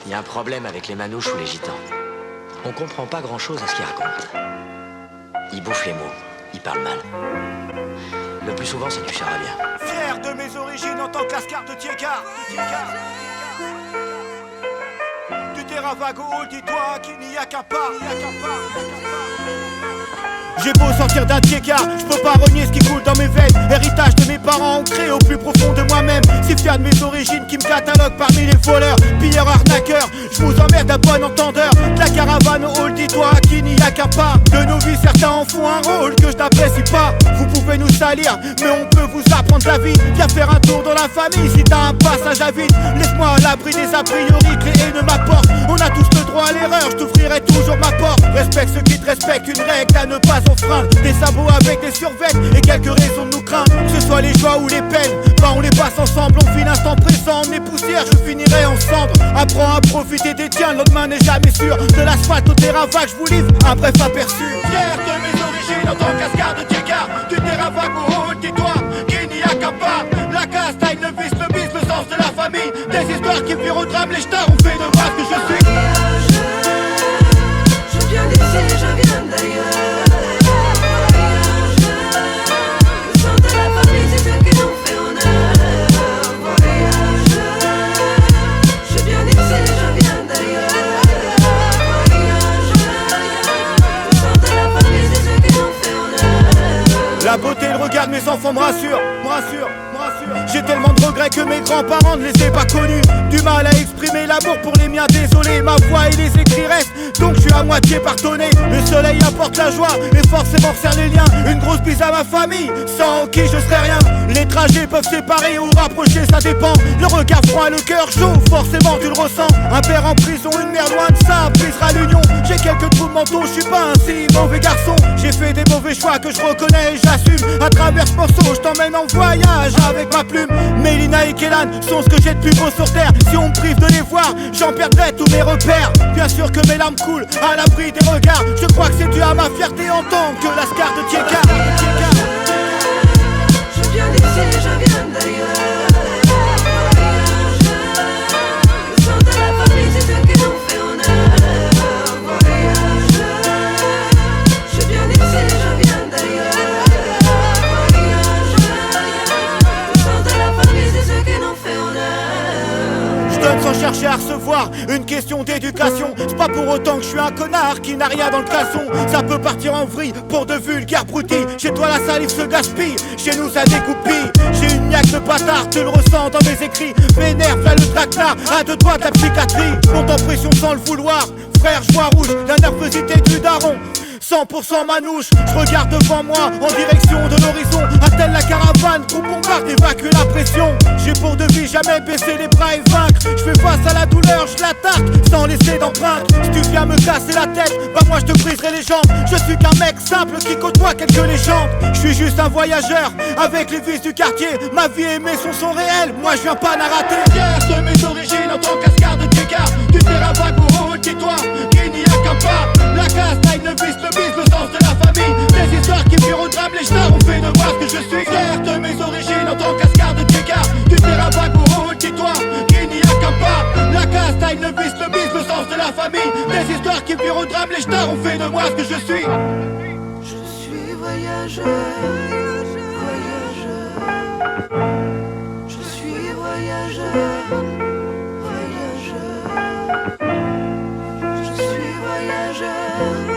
Il y a un problème avec les manouches ou les gitans. On comprend pas grand-chose à ce qu'ils racontent. Ils bouffent les mots, ils parlent mal. Le plus souvent, c'est du charabia. Fier de mes origines en tant qu'ascar de Tiécar. Du terrain vague au hall, dis-toi qu'il n'y a qu'un pas. J'ai beau sortir d'un Tiécar, je peux pas renier ce qui coule dans mes veines. Héritage de mes parents ancré au plus profond de moi-même. Si fier de mes origines qui me catalogue parmi les voleurs, pilleurs, arnaqueurs. Je vous emmerde à bon entendeur. De la caravane au hall, dis-toi qu'il n'y a qu'un pas. De nos vies, certains en font un rôle que je n'apprécie pas. Vous pouvez nous salir, mais on peut vous apprendre la vie. Viens faire un tour dans la famille si t'as un passage à vide. Laisse-moi à l'abri des a priori que les haineux m'apportent. On a tous le droit à l'erreur, je t'ouvrirai toujours ma porte. Respecte ceux qui te respectent, une règle à ne pas enfreindre. Des sabots avec des survêtements et quelques raisons de nous craindre. Que ce soit les joies ou les peines, bah on les passe ensemble. On vit l'instant présent, on est poussière, je finirai en cendres. Apprends à profiter des tiens, l'autre main n'est jamais sûre. De l'asphalte au terrain vague, je vous livre un bref aperçu. Fier de mes origines en tant qu'ascar de Tiécar. Du terrain vague au haut, dis-toi qu'il n'y a qu'un pas. La casse, taille, le vice, le sens de la famille. Des histoires qui virent au drame, les stars ont fait de moi ce que je suis. Je viens d'ici, je viens d'ailleurs. Le sang de la famille, c'est ce qui nous fait honneur. Voyageur, je viens d'ici, je viens d'ailleurs. Voyageur, le sang de la famille, c'est ce qui nous fait honneur. La beauté, le regard de mes enfants me rassure, me rassure. J'ai tellement de regrets que mes grands-parents ne les aient pas connus. Du mal à exprimer l'amour pour les miens, désolé. Ma voix et les écrits restent, donc je suis à moitié pardonné. Le soleil apporte la joie et forcément resserre les liens. Une grosse bise à ma famille, sans qui je serais rien. Les trajets peuvent séparer ou rapprocher, ça dépend. Le regard froid, le cœur chaud, forcément tu le ressens. Un père en prison, une mère loin de ça, brisera l'union. J'ai quelques trous de menton, je suis pas un si mauvais garçon. J'ai fait des mauvais choix que je reconnais et j'assume. À travers ce morceau, je t'emmène en voyage avec ma plume. Mélina et Kélan sont ce que j'ai de plus beau sur terre. Si on me prive de les voir, j'en perdrai tous mes repères. Bien sûr que mes larmes coulent à l'abri des regards. Je crois que c'est dû à ma fierté en tant que l'ascar de Tiécar. Je viens d'ici, je viens d'ailleurs. Le sang de la famille, c'est ce qui nous fait honneur. Voyageur, je viens d'ici, je viens d'ailleurs. Voyageur, le sang de la famille, c'est ce qui nous fait honneur. Je donne sans chercher à recevoir, une question d'éducation. C'est pas pour autant que je suis un connard qui n'a rien dans le caleçon. Ça peut partir en vrille pour de vulgaires broutilles. Chez toi la salive se gaspille, chez nous ça découpille. J'ai une niaque de bâtard, tu le ressens dans mes écrits. M'énerve là le traquenard, à deux doigts de la psychiatrie. Monte en pression sans le vouloir, frère je vois rouge, la nervosité du daron. 100% manouche, je regarde devant moi en direction de l'horizon. Attelle la caravane, trop bombarde, évacue la pression. J'ai pour devise jamais baisser les bras et vaincre. Je fais face à la douleur, je l'attaque sans laisser d'empreinte. Si tu viens me casser la tête, bah moi je te briserai les jambes. Je suis qu'un mec simple qui côtoie quelques légendes. Je suis juste un voyageur avec les vices du quartier. Ma vie et mes sons sont réels, moi je viens pas la rater. Fier de mes origines en tant qu'ascar de Tiécar. Du terrain vague au haut, dis-toi qu'il n'y a qu'un pas. La casse, taille, le vice, le sens de la famille. Des histoires qui virent au drame, les stars ont fait de moi ce que je suis. Fier de mes origines en tant qu'ascar de Tiécar. Du terrain vague au haut, dis-toi qu'il n'y a qu'un pas. La casse, taille, le vice, le sens de la famille. Des histoires qui virent au drame, les stars ont fait de moi ce que je suis. Je suis voyageur, voyageur. Je suis voyageur, voyageur. Je suis voyageur.